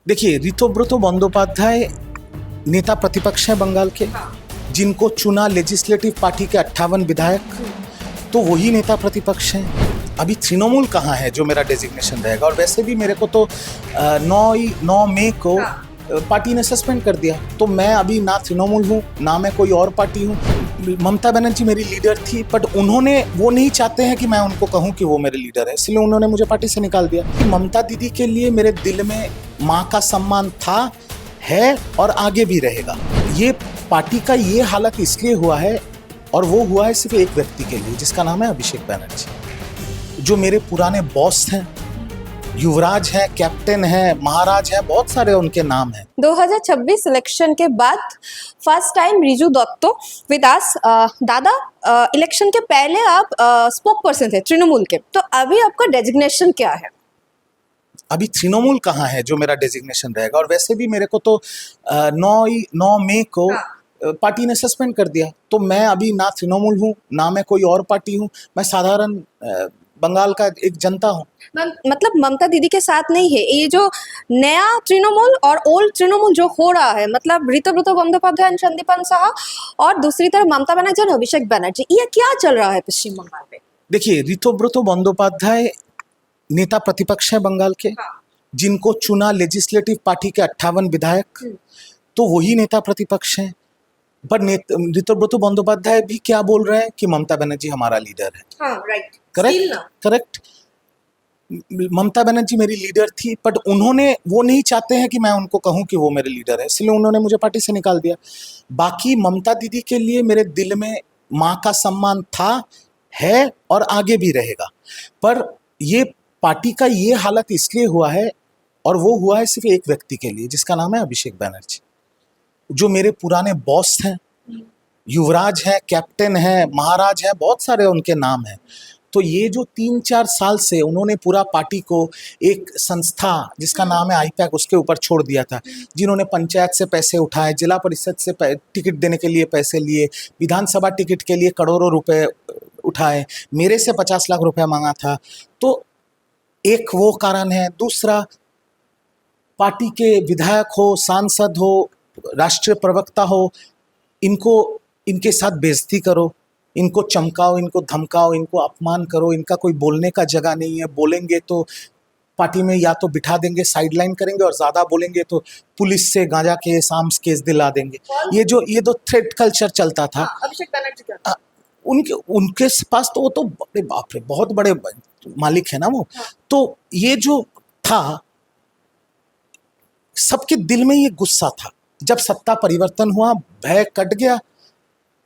देखिए, ऋतुव्रत बंदोपाध्याय नेता प्रतिपक्ष है बंगाल के, जिनको चुना लेजिस्लेटिव पार्टी के 58 विधायक, तो वही नेता प्रतिपक्ष हैं। अभी तृणमूल कहाँ है जो मेरा डेजिग्नेशन रहेगा। और वैसे भी मेरे को तो 9 मई को पार्टी ने सस्पेंड कर दिया, तो मैं अभी ना तृणमूल हूँ ना मैं कोई और पार्टी हूँ। ममता बनर्जी मेरी लीडर थी, बट उन्होंने वो नहीं चाहते हैं कि मैं उनको कहूँ कि वो मेरे लीडर है, इसलिए उन्होंने मुझे पार्टी से निकाल दिया। कि ममता दीदी के लिए मेरे दिल में माँ का सम्मान था, है और आगे भी रहेगा। ये पार्टी का ये हालत इसलिए हुआ है, और वो हुआ है सिर्फ एक व्यक्ति के लिए, जिसका नाम है अभिषेक बैनर्जी, जो मेरे पुराने बॉस हैं। युवराज है, कैप्टन है, महाराज है, बहुत सारे उनके नाम हैं। 2026 इलेक्शन के बाद first time Riju Dutta with us. दादा, इलेक्शन के पहले आप स्पोक पर्सन थे तृणमूल के, तो अभी आपका डेजिग्नेशन क्या है? अभी तृणमूल कहाँ है जो मेरा डेजिग्नेशन रहेगा। और वैसे भी मेरे को तो 9 मई को पार्टी ने सस्पेंड कर दिया, तो मैं अभी ना तृणमूल हूँ ना मैं कोई और पार्टी हूँ। मैं साधारण बंगाल का एक जनता हूँ। मतलब ममता दीदी के साथ नहीं है ये जो नया तृणमूल और ओल्ड तृणमूल जो हो रहा है, मतलब ऋतुव्रत बंदोपाध्याय संदीपान साहा और दूसरी तरफ ममता बनर्जी और अभिषेक बनर्जी, ये क्या चल रहा है पश्चिम बंगाल में? देखिए, ऋतुव्रत बंदोपाध्याय नेता प्रतिपक्ष है बंगाल के, जिनको चुना लेजिस्लेटिव पार्टी के 58 विधायक, तो वही नेता प्रतिपक्ष हैं। पर ऋतुव्रत बंदोपाध्याय भी क्या बोल रहे हैं कि ममता बनर्जी हमारा लीडर है। हाँ, राइट, करेक्ट। ममता बनर्जी मेरी लीडर थी, बट उन्होंने वो नहीं चाहते हैं कि मैं उनको कहूं कि वो मेरे लीडर है, इसलिए उन्होंने मुझे पार्टी से निकाल दिया। बाकी ममता दीदी के लिए मेरे दिल में माँ का सम्मान था, है और आगे भी रहेगा। पर ये पार्टी का ये हालत इसलिए हुआ है, और वो हुआ है सिर्फ एक व्यक्ति के लिए, जिसका नाम है अभिषेक बैनर्जी, जो मेरे पुराने बॉस हैं। युवराज है, कैप्टन है, महाराज है, बहुत सारे उनके नाम हैं। तो ये जो 3-4 साल से उन्होंने पूरा पार्टी को एक संस्था जिसका नाम है आईपैक, उसके ऊपर छोड़ दिया था, जिन्होंने पंचायत से पैसे उठाए, जिला परिषद से टिकट देने के लिए पैसे लिए, विधानसभा टिकट के लिए करोड़ों रुपए उठाए, मेरे से 50 लाख रुपए मांगा था। तो एक वो कारण है। दूसरा, पार्टी के विधायक हो, सांसद हो, राष्ट्रीय प्रवक्ता हो, इनके साथ बेइज्जती करो, इनको चमकाओ, इनको धमकाओ, इनको अपमान करो, इनका कोई बोलने का जगह नहीं है। बोलेंगे तो पार्टी में या तो बिठा देंगे, साइडलाइन करेंगे, और ज़्यादा बोलेंगे तो पुलिस से गांजा केस, आर्म्स केस दिला देंगे। ये जो थ्रेट कल्चर चलता था, अभिषेक बनर्जी का उनके पास तो वो तो बड़े बाप रे बहुत बड़े मालिक है ना वो। तो ये जो था, सबके दिल में ये गुस्सा था। जब सत्ता परिवर्तन हुआ, भय कट गया।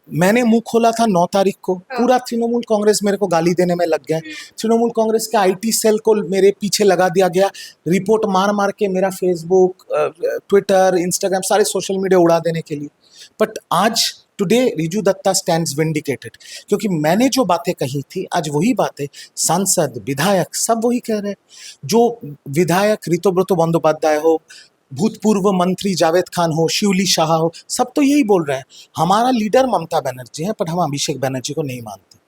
मैंने मुंह खोला था 9 तारीख को, पूरा तृणमूल कांग्रेस मेरे को गाली देने में लग गया। तृणमूल कांग्रेस के आईटी सेल को मेरे पीछे लगा दिया गया, रिपोर्ट मार मार के मेरा फेसबुक, ट्विटर, इंस्टाग्राम, सारे सोशल मीडिया उड़ा देने के लिए। बट आज today Riju Dutta stands vindicated, क्योंकि मैंने जो बातें कही थी आज वही बातें सांसद, विधायक सब वही कह रहे हैं। जो विधायक ऋतुव्रत बंदोपाध्याय हो, भूतपूर्व मंत्री जावेद खान हो, शिवली शाह हो, सब तो यही बोल रहे हैं, हमारा लीडर ममता बनर्जी है, पर हम अभिषेक बनर्जी को नहीं मानते।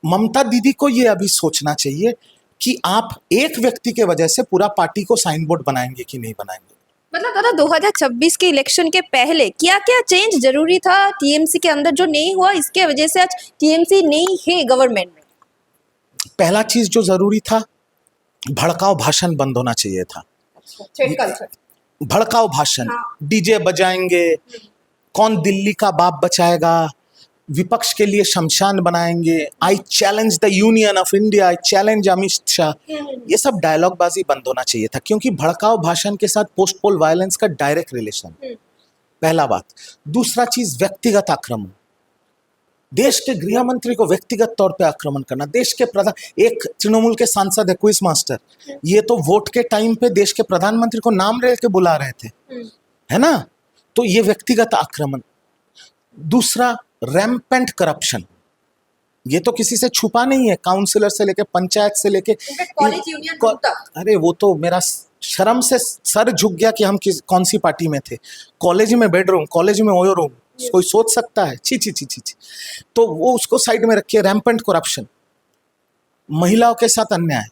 ममता दीदी को ये अभी सोचना चाहिए कि आप एक व्यक्ति के वजह से पूरा पार्टी को साइन बोर्ड बनाएंगे कि नहीं बनाएंगे। मतलब दादा, 2026 के इलेक्शन के पहले क्या क्या चेंज जरूरी था टीएमसी के अंदर जो नहीं हुआ, इसके वजह से आज टीएमसी नहीं है गवर्नमेंट में? पहला चीज जो जरूरी था, भड़काऊ भाषण बंद होना चाहिए था। भड़काऊ भाषण, डीजे बजाएंगे, कौन दिल्ली का बाप बचाएगा, विपक्ष के लिए शमशान बनाएंगे, I challenge the union of India, I challenge Amit Shah, ये सब डायलॉगबाजी बंद होना चाहिए था, क्योंकि भड़काऊ भाषण के साथ पोस्ट पोल वायलेंस का डायरेक्ट रिलेशन। पहला बात। दूसरा चीज, व्यक्तिगत आक्रमण, देश के गृह मंत्री को व्यक्तिगत तौर पे आक्रमण करना, देश के प्रधान, एक तृणमूल के सांसद है क्विज मास्टर, ये तो वोट के टाइम पे देश के प्रधानमंत्री को नाम ले के बुला रहे थे, है ना। तो ये व्यक्तिगत आक्रमण। दूसरा, रैम्पेंट करप्शन, ये तो किसी से छुपा नहीं है, काउंसिलर से लेके पंचायत से लेके कॉलेज यूनियन तक। अरे वो तो मेरा शर्म से सर झुक गया कि हम कौन सी पार्टी में थे। कॉलेज में बेडरूम, कॉलेज में ओयो रूम, कोई सोच सकता है? छी छी छी छी छी। तो वो उसको साइड में रखिए। रैम्पेंट करप्शन, महिलाओं के साथ अन्याय,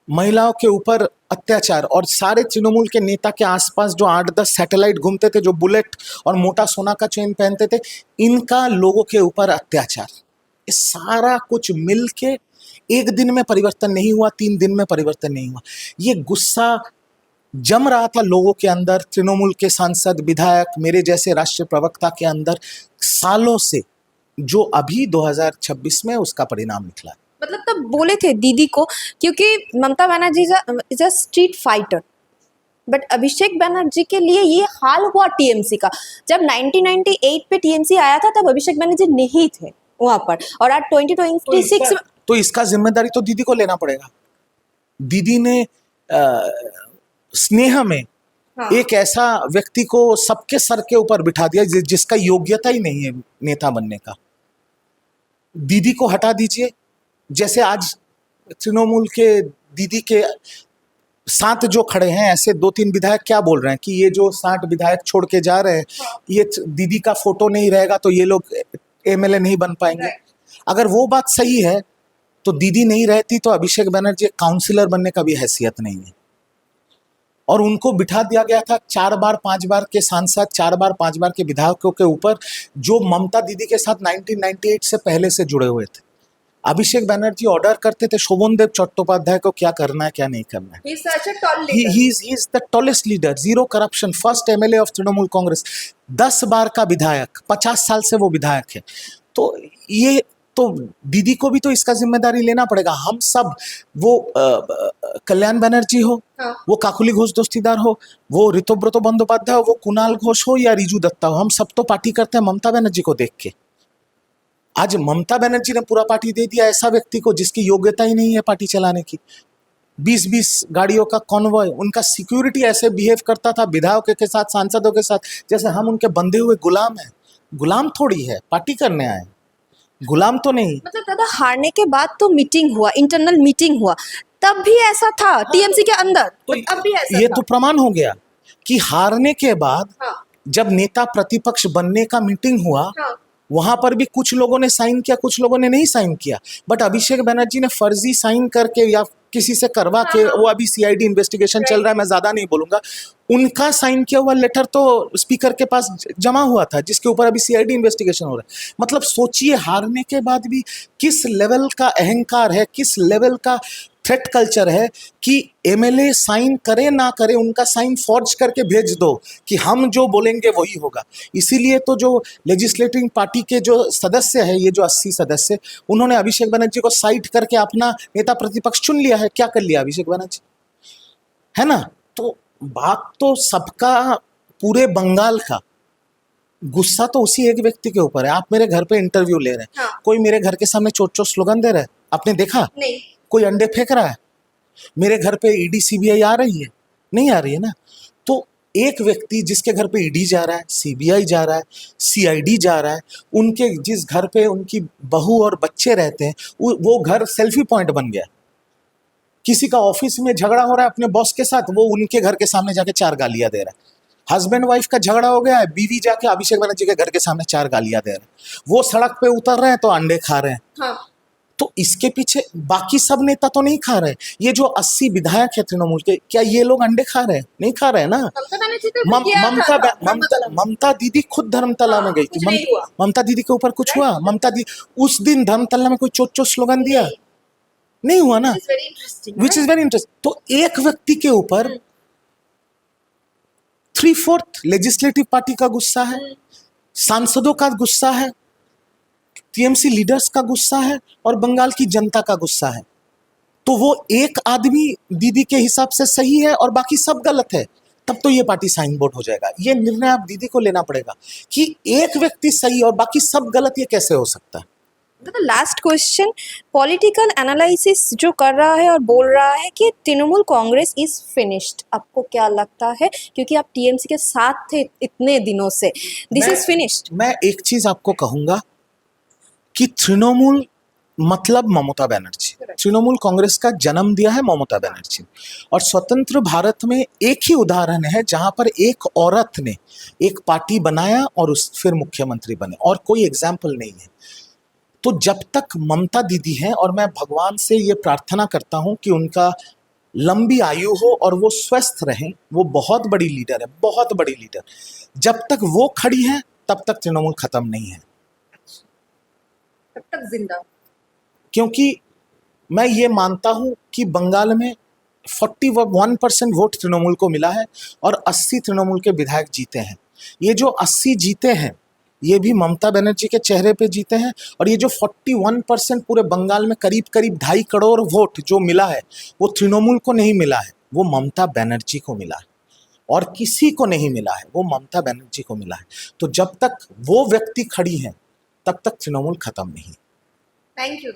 महिलाओं के ऊपर अत्याचार, और सारे तृणमूल के नेता के आसपास जो 8-10 सैटेलाइट घूमते थे, जो बुलेट और मोटा सोना का चेन पहनते थे, इनका लोगों के ऊपर अत्याचार, ये सारा कुछ मिल के एक दिन में परिवर्तन नहीं हुआ, 3 दिन में परिवर्तन नहीं हुआ। ये गुस्सा जम रहा था लोगों के अंदर, तृणमूल के सांसद, विधायक, मेरे जैसे राष्ट्रीय प्रवक्ता के अंदर सालों से, जो अभी 2026 में उसका परिणाम निकला। मतलब तब बोले थे दीदी को, क्योंकि Mamata Banerjee is a street fighter, but Abhishek Banerjee के लिए ये हाल हुआ टीएमसी का। जब 1998 पे टीएमसी आया था तब अभिषेक बनर्जी नहीं थे वहां पर, और आज 2026 में तो इसका जिम्मेदारी तो दीदी को लेना पड़ेगा। दीदी ने स्नेह में हाँ। एक ऐसा व्यक्ति को सबके सर के ऊपर बिठा दिया जिसका योग्यता ही नहीं है नेता बनने का। दीदी को हटा दीजिए। जैसे आज तृणमूल के दीदी के साथ जो खड़े हैं, ऐसे 2-3 विधायक क्या बोल रहे हैं कि ये जो 60 विधायक छोड़ के जा रहे हैं, ये दीदी का फोटो नहीं रहेगा तो ये लोग एमएलए नहीं बन पाएंगे। अगर वो बात सही है तो दीदी नहीं रहती तो अभिषेक बनर्जी काउंसिलर बनने का भी हैसियत नहीं है। और उनको बिठा दिया गया था 4 बार 5 बार के सांसद, 4 बार 5 बार के विधायकों के ऊपर, जो ममता दीदी के साथ 1998 से पहले से जुड़े हुए थे। अभिषेक बनर्जी ऑर्डर करते थे शोभनदेव चट्टोपाध्याय को क्या करना है क्या नहीं करना है। He is the tallest leader, zero corruption, first MLA of Trinamool Congress, 10 बार का विधायक, 50 साल से वो विधायक है। तो ये तो दीदी को भी तो इसका जिम्मेदारी लेना पड़ेगा। हम सब, वो कल्याण बनर्जी हो, हाँ। वो काकुली घोष दोस्तीदार हो, वो ऋतुव्रत बंदोपाध्याय हो, वो कुणाल घोष हो या रिजू दत्ता हो, हम सब तो पार्टी करते हैं ममता बनर्जी को देख के। आज ममता बनर्जी ने पूरा पार्टी दे दिया ऐसा व्यक्ति को जिसकी योग्यता ही नहीं है पार्टी चलाने की। 20-20 गाड़ियों का कॉन्वॉय, उनका सिक्योरिटी ऐसे बिहेव करता था विधायकों के साथ, सांसदों के साथ, जैसे हम उनके बंधे हुए गुलाम हैं। गुलाम थोड़ी है, पार्टी करने आए, गुलाम तो नहीं। मतलब दादा हारने के बाद तो मीटिंग हुआ, इंटरनल मीटिंग हुआ, तब भी ऐसा था टीएमसी के अंदर, तो अब भी ऐसा ये था। तो प्रमाण हो गया कि हारने के बाद हाँ। जब नेता प्रतिपक्ष बनने का मीटिंग हुआ, हाँ। वहां पर भी कुछ लोगों ने साइन किया, कुछ लोगों ने नहीं साइन किया। बट अभिषेक बनर्जी ने फर्जी साइन करके या किसी से करवा के, वो अभी सीआईडी इन्वेस्टिगेशन चल रहा है, मैं ज्यादा नहीं बोलूंगा, उनका साइन किया हुआ लेटर तो स्पीकर के पास जमा हुआ था, जिसके ऊपर अभी सीआईडी इन्वेस्टिगेशन हो रहा है। मतलब सोचिए, हारने के बाद भी किस लेवल का अहंकार है, किस लेवल का थ्रेट कल्चर है कि एमएलए साइन करे ना करे, उनका साइन फॉर्ज करके भेज दो कि हम जो बोलेंगे वही होगा। इसीलिए तो जो लेजिस्लेटिव पार्टी के जो सदस्य है, ये जो 80 सदस्य, उन्होंने अभिषेक बनर्जी को साइड करके अपना नेता प्रतिपक्ष चुन लिया है। क्या कर लिया अभिषेक बनर्जी, है ना? तो बात तो सबका, पूरे बंगाल का गुस्सा तो उसी एक व्यक्ति के ऊपर है। आप मेरे घर पे इंटरव्यू ले रहे हैं, हाँ। कोई मेरे घर के सामने चोट चोट स्लोगन दे रहा है, आपने देखा? नहीं। कोई अंडे फेंक रहा है? मेरे घर पे ईडी सीबीआई आ रही है? नहीं आ रही है ना। तो एक व्यक्ति जिसके घर पे ईडी जा रहा है, सीबीआई जा रहा है, सीआईडी जा रहा है, उनके जिस घर पे उनकी बहू और बच्चे रहते हैं, वो घर सेल्फी पॉइंट बन गया। किसी का ऑफिस में झगड़ा हो रहा है अपने बॉस के साथ, वो उनके घर के सामने जाके 4 गालियां दे रहा है। हस्बैंड वाइफ का झगड़ा हो गया है, बीवी जाके अभिषेक बनर्जी के घर के सामने 4 गालियां दे रहे हैं। वो सड़क पे उतर रहे हैं तो अंडे खा रहे हैं। हाँ। तो इसके पीछे बाकी सब नेता तो नहीं खा रहे। ये जो 80 विधायक है तृणमूल के, क्या ये लोग अंडे खा रहे हैं? नहीं खा रहे हैं ना। ममता दीदी खुद धर्मतला में गई थी। ममता दीदी के ऊपर कुछ हुआ? ममता दीदी उस दिन धर्मतला में कोई चोट चोट स्लोगन दिया? नहीं हुआ ना। Which is very interesting. तो एक व्यक्ति के ऊपर 3/4 लेजिस्लेटिव पार्टी का गुस्सा है, सांसदों का गुस्सा है, टीएमसी लीडर्स का गुस्सा है, और बंगाल की जनता का गुस्सा है। तो वो एक आदमी दीदी के हिसाब से सही है और बाकी सब गलत है, तब तो ये पार्टी साइन बोर्ड हो जाएगा। ये निर्णय आप दीदी को लेना पड़ेगा कि एक व्यक्ति सही और बाकी सब गलत, ये कैसे हो सकता है। तो लास्ट क्वेश्चन, पॉलिटिकल एनालिसिस जो कर रहा है और बोल रहा है कि तृणमूल कांग्रेस इज फिनिश्ड, आपको क्या लगता है? क्योंकि आप टीएमसी के साथ थे इतने दिनों से, दिस इज फिनिश्ड। मैं एक चीज आपको कहूंगा कि तृणमूल मतलब ममता बनर्जी, तृणमूल कांग्रेस का जन्म दिया है ममता बनर्जी। और स्वतंत्र भारत में एक ही उदाहरण है जहां पर एक औरत ने एक पार्टी बनाया और फिर मुख्यमंत्री बने, और कोई एग्जाम्पल नहीं है। तो जब तक ममता दीदी हैं, और मैं भगवान से ये प्रार्थना करता हूं कि उनका लंबी आयु हो और वो स्वस्थ रहें, वो बहुत बड़ी लीडर है, बहुत बड़ी लीडर। जब तक वो खड़ी हैं तब तक तृणमूल खत्म नहीं है। तब तक जिंदा। क्योंकि मैं ये मानता हूं कि बंगाल में 41% वोट तृणमूल को मिला है और 80 तृणमूल के विधायक जीते हैं। ये जो 80 जीते हैं ये भी ममता बनर्जी के चेहरे पे जीते हैं, और ये जो 41% पूरे बंगाल में करीब करीब 2.5 करोड़ वोट जो मिला है वो तृणमूल को नहीं मिला है, वो ममता बनर्जी को मिला है, और किसी को नहीं मिला है, वो ममता बनर्जी को मिला है। तो जब तक वो व्यक्ति खड़ी हैं तब तक तृणमूल खत्म नहीं। Thank you.